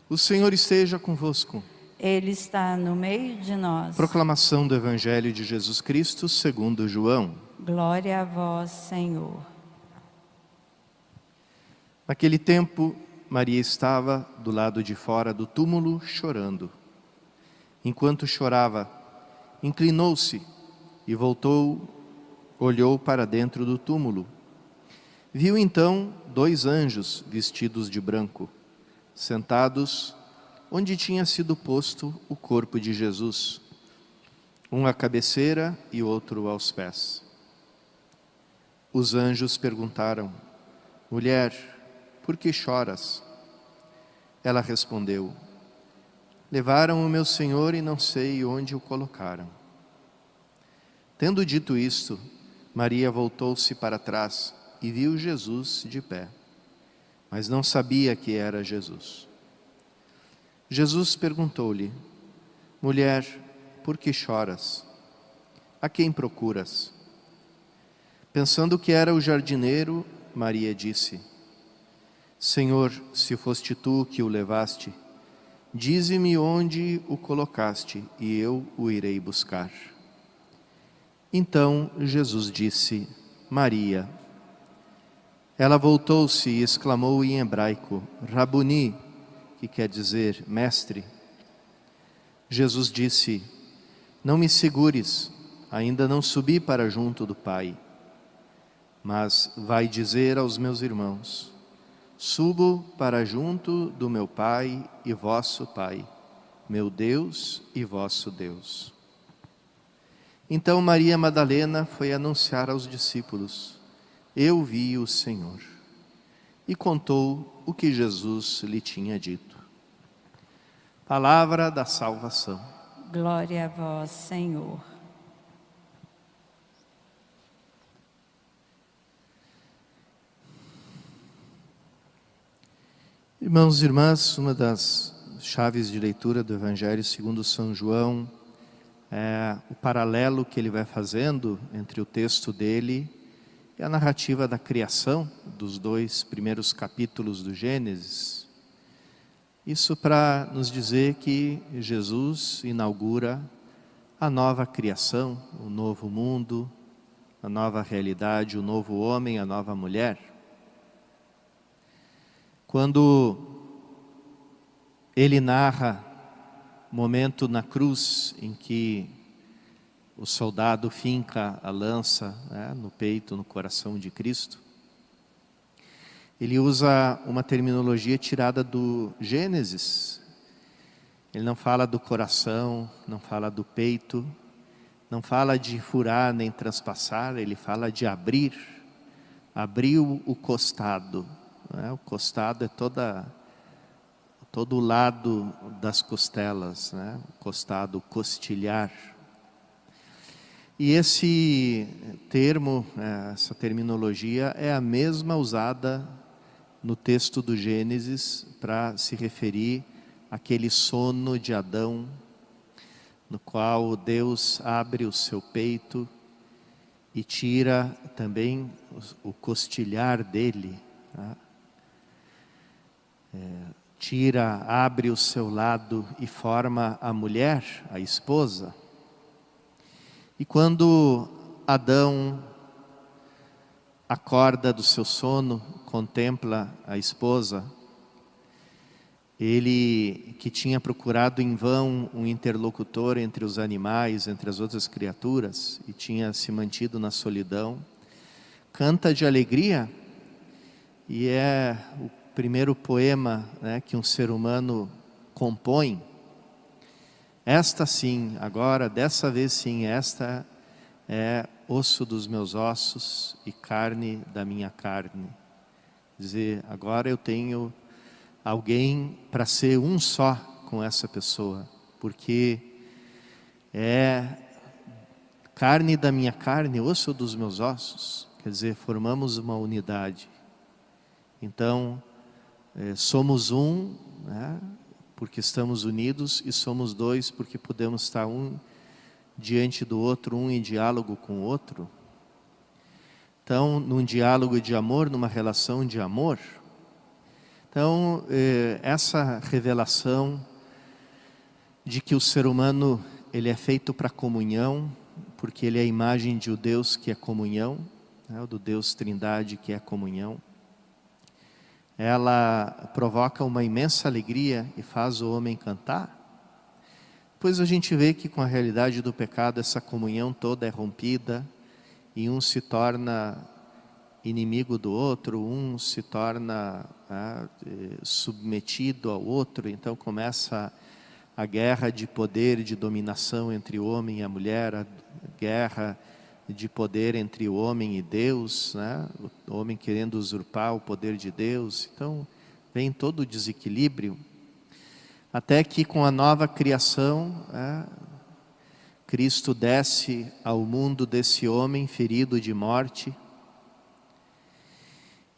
O Senhor esteja convosco. Ele está no meio de nós. Proclamação do Evangelho de Jesus Cristo segundo João. Glória a vós, Senhor. Naquele tempo, Maria estava do lado de fora do túmulo chorando. Enquanto chorava, inclinou-se e olhou para dentro do túmulo. Viu então 2 anjos vestidos de branco, sentados onde tinha sido posto o corpo de Jesus, um à cabeceira e outro aos pés. Os anjos perguntaram: Mulher, por que choras? Ela respondeu: Levaram o meu Senhor e não sei onde o colocaram. Tendo dito isto, Maria voltou-se para trás e viu Jesus de pé, mas não sabia que era Jesus. Jesus perguntou-lhe: Mulher, por que choras? A quem procuras? Pensando que era o jardineiro, Maria disse: Senhor, se foste tu que o levaste, dize-me onde o colocaste e eu o irei buscar. Então Jesus disse: Maria. Ela voltou-se e exclamou em hebraico: Rabuni, que quer dizer mestre. Jesus disse: Não me segures, ainda não subi para junto do Pai. Mas vai dizer aos meus irmãos: Subo para junto do meu Pai e vosso Pai, meu Deus e vosso Deus. Então Maria Madalena foi anunciar aos discípulos: Eu vi o Senhor. E contou o que Jesus lhe tinha dito. Palavra da salvação. Glória a vós, Senhor. Irmãos e irmãs, uma das chaves de leitura do Evangelho segundo São João é o paralelo que ele vai fazendo entre o texto dele e a narrativa da criação dos 2 primeiros capítulos do Gênesis. Isso para nos dizer que Jesus inaugura a nova criação, o novo mundo, a nova realidade, o novo homem, a nova mulher. Quando ele narra o momento na cruz em que o soldado finca a lança, no peito, no coração de Cristo, ele usa uma terminologia tirada do Gênesis. Ele não fala do coração, não fala do peito, não fala de furar nem transpassar, ele fala de abrir. Abriu o costado. O costado é todo o lado das costelas, o costado, o costilhar. E esse termo, essa terminologia é a mesma usada no texto do Gênesis para se referir àquele sono de Adão, no qual Deus abre o seu peito e tira também o costilhar dele, abre o seu lado e forma a mulher, a esposa. E quando Adão acorda do seu sono, contempla a esposa, ele que tinha procurado em vão um interlocutor entre os animais, entre as outras criaturas, e tinha se mantido na solidão, canta de alegria, e é o primeiro poema que um ser humano compõe. Esta sim, agora, dessa vez sim, esta é osso dos meus ossos e carne da minha carne. Quer dizer, agora eu tenho alguém para ser um só com essa pessoa, porque é carne da minha carne, osso dos meus ossos. Quer dizer, formamos uma unidade. Então, somos um, porque estamos unidos, e somos 2 porque podemos estar um diante do outro, um em diálogo com o outro. Então, num diálogo de amor, numa relação de amor. Então, essa revelação de que o ser humano ele é feito para comunhão, porque ele é a imagem de um Deus que é comunhão, né, do Deus Trindade que é comunhão, ela provoca uma imensa alegria e faz o homem cantar. Depois a gente vê que com a realidade do pecado essa comunhão toda é rompida e um se torna inimigo do outro, um se torna submetido ao outro, então começa a guerra de poder e de dominação entre o homem e a mulher, a guerra de poder entre o homem e Deus, né? O homem querendo usurpar o poder de Deus. Então vem todo o desequilíbrio, até que com a nova criação, Cristo desce ao mundo desse homem ferido de morte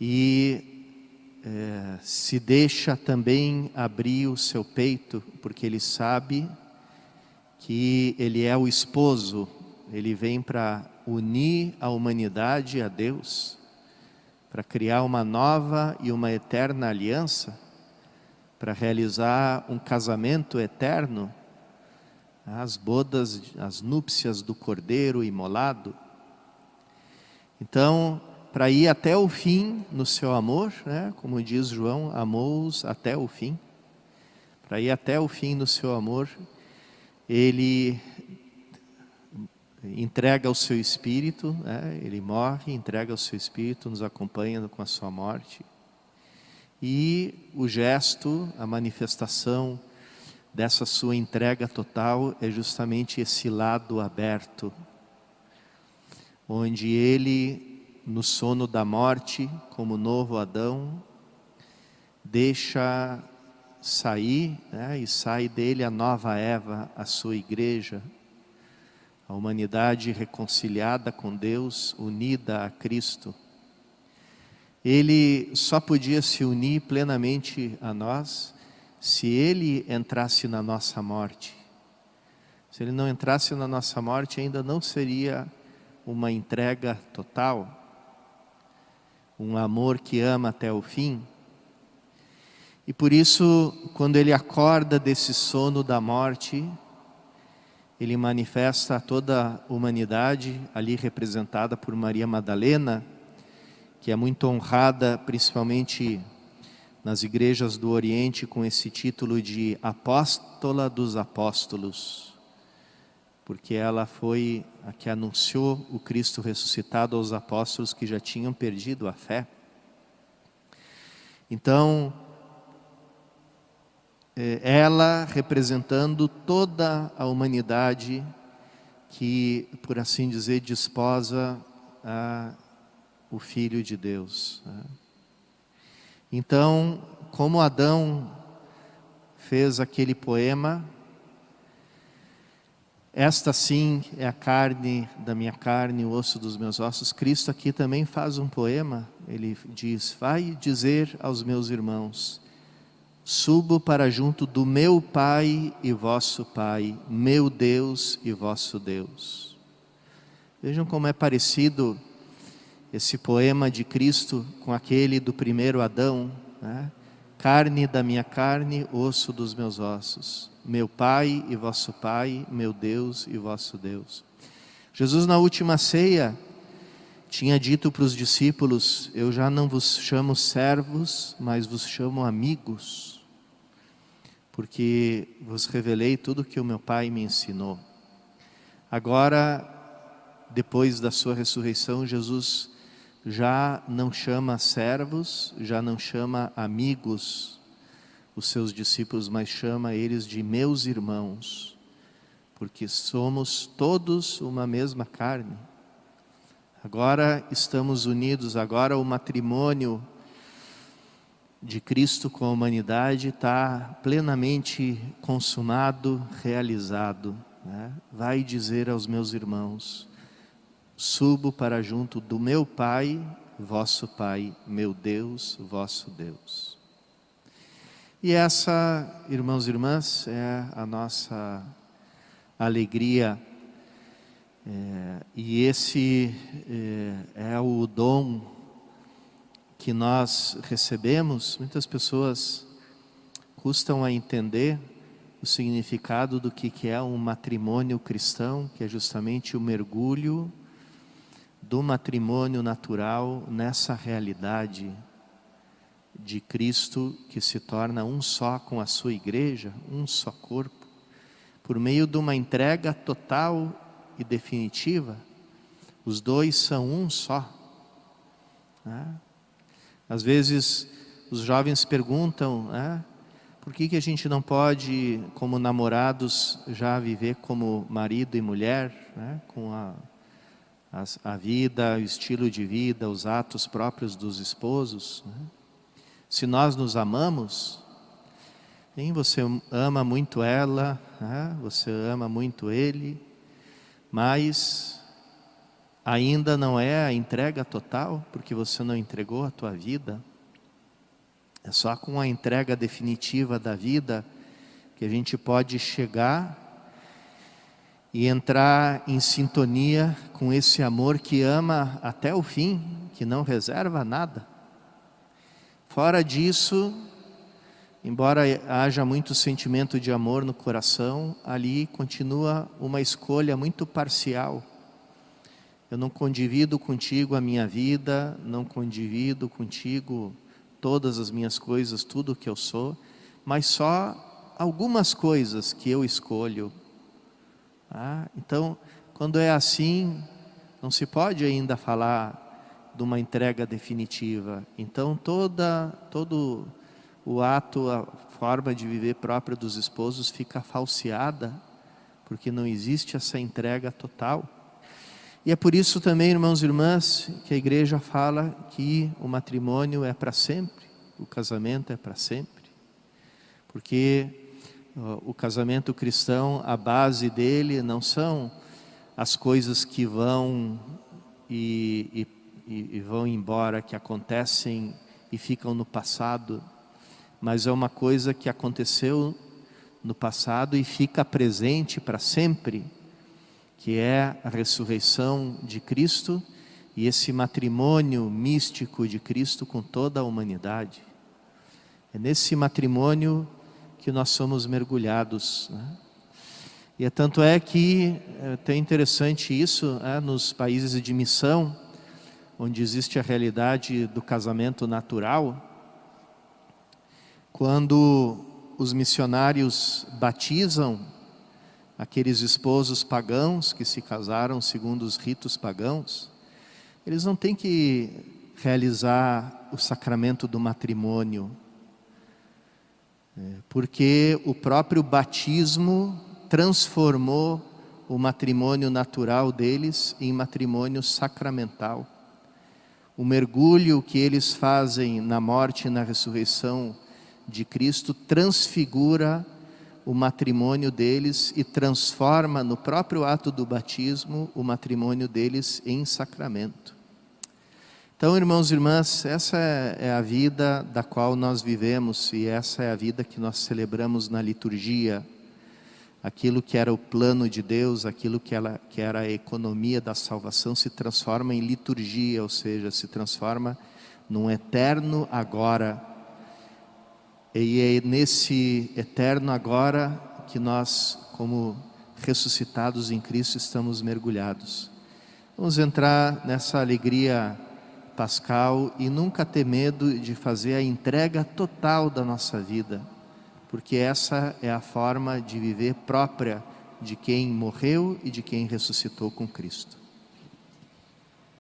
e se deixa também abrir o seu peito, porque ele sabe que ele é o esposo, ele vem para unir a humanidade a Deus, para criar uma nova e uma eterna aliança, para realizar um casamento eterno, as bodas, as núpcias do Cordeiro imolado. Então, para ir até o fim no seu amor, né? Como diz João, amou-os até o fim. Para ir até o fim no seu amor, ele entrega o seu Espírito, né? Ele morre, entrega o seu Espírito, nos acompanha com a sua morte. E o gesto, a manifestação dessa sua entrega total é justamente esse lado aberto, onde ele, no sono da morte, como novo Adão, deixa sair, né, e sai dele a nova Eva, a sua igreja, a humanidade reconciliada com Deus, unida a Cristo. Ele só podia se unir plenamente a nós se ele entrasse na nossa morte. Se ele não entrasse na nossa morte, ainda não seria uma entrega total, um amor que ama até o fim. E por isso, quando ele acorda desse sono da morte, ele manifesta a toda a humanidade, ali representada por Maria Madalena, que é muito honrada, principalmente nas igrejas do Oriente, com esse título de Apóstola dos Apóstolos, porque ela foi a que anunciou o Cristo ressuscitado aos apóstolos que já tinham perdido a fé. Então, ela representando toda a humanidade que, por assim dizer, desposa o Filho de Deus. Então, como Adão fez aquele poema, esta sim é a carne da minha carne, o osso dos meus ossos. Cristo aqui também faz um poema, ele diz: vai dizer aos meus irmãos, subo para junto do meu Pai e vosso Pai, meu Deus e vosso Deus. Vejam como é parecido esse poema de Cristo com aquele do primeiro Adão, né? Carne da minha carne, osso dos meus ossos. Meu Pai e vosso Pai, meu Deus e vosso Deus. Jesus na última ceia tinha dito para os discípulos: eu já não vos chamo servos, mas vos chamo amigos, porque vos revelei tudo que o meu Pai me ensinou. Agora, depois da sua ressurreição, Jesus já não chama servos, já não chama amigos os seus discípulos, mas chama eles de meus irmãos, porque somos todos uma mesma carne. Agora estamos unidos, agora o matrimônio de Cristo com a humanidade está plenamente consumado, realizado, né? Vai dizer aos meus irmãos, subo para junto do meu Pai, vosso Pai, meu Deus, vosso Deus. E essa, irmãos e irmãs, é a nossa alegria, e esse é o dom que nós recebemos, muitas pessoas custam a entender o significado do que é um matrimônio cristão, que é justamente o mergulho do matrimônio natural nessa realidade de Cristo que se torna um só com a sua igreja, um só corpo, por meio de uma entrega total e definitiva. Os dois são um só. Às vezes os jovens perguntam, por que a gente não pode, como namorados, já viver como marido e mulher, com a vida, o estilo de vida, os atos próprios dos esposos? Se nós nos amamos, você ama muito ela, você ama muito ele, mas ainda não é a entrega total, porque você não entregou a tua vida. É só com a entrega definitiva da vida que a gente pode chegar e entrar em sintonia com esse amor que ama até o fim, que não reserva nada. Fora disso, embora haja muito sentimento de amor no coração, ali continua uma escolha muito parcial. Eu não condivido contigo a minha vida, não condivido contigo todas as minhas coisas, tudo o que eu sou, mas só algumas coisas que eu escolho. Então, quando é assim, não se pode ainda falar de uma entrega definitiva. Então, todo o ato, a forma de viver própria dos esposos fica falseada, porque não existe essa entrega total. E é por isso também, irmãos e irmãs, que a igreja fala que o matrimônio é para sempre, o casamento é para sempre. Porque o casamento cristão, a base dele não são as coisas que vão e vão embora, que acontecem e ficam no passado, mas é uma coisa que aconteceu no passado e fica presente para sempre, que é a ressurreição de Cristo e esse matrimônio místico de Cristo com toda a humanidade. É nesse matrimônio que nós somos mergulhados. E é tanto é que é até interessante isso, nos países de missão, onde existe a realidade do casamento natural, quando os missionários batizam aqueles esposos pagãos que se casaram segundo os ritos pagãos, eles não têm que realizar o sacramento do matrimônio, porque o próprio batismo transformou o matrimônio natural deles em matrimônio sacramental. O mergulho que eles fazem na morte e na ressurreição de Cristo transfigura o matrimônio deles e transforma no próprio ato do batismo o matrimônio deles em sacramento. Então, irmãos e irmãs, essa é a vida da qual nós vivemos e essa é a vida que nós celebramos na liturgia. Aquilo que era o plano de Deus, aquilo que era a economia da salvação se transforma em liturgia, ou seja, se transforma num eterno agora. E é nesse eterno agora que nós, como ressuscitados em Cristo, estamos mergulhados. Vamos entrar nessa alegria pascal e nunca ter medo de fazer a entrega total da nossa vida, porque essa é a forma de viver própria de quem morreu e de quem ressuscitou com Cristo.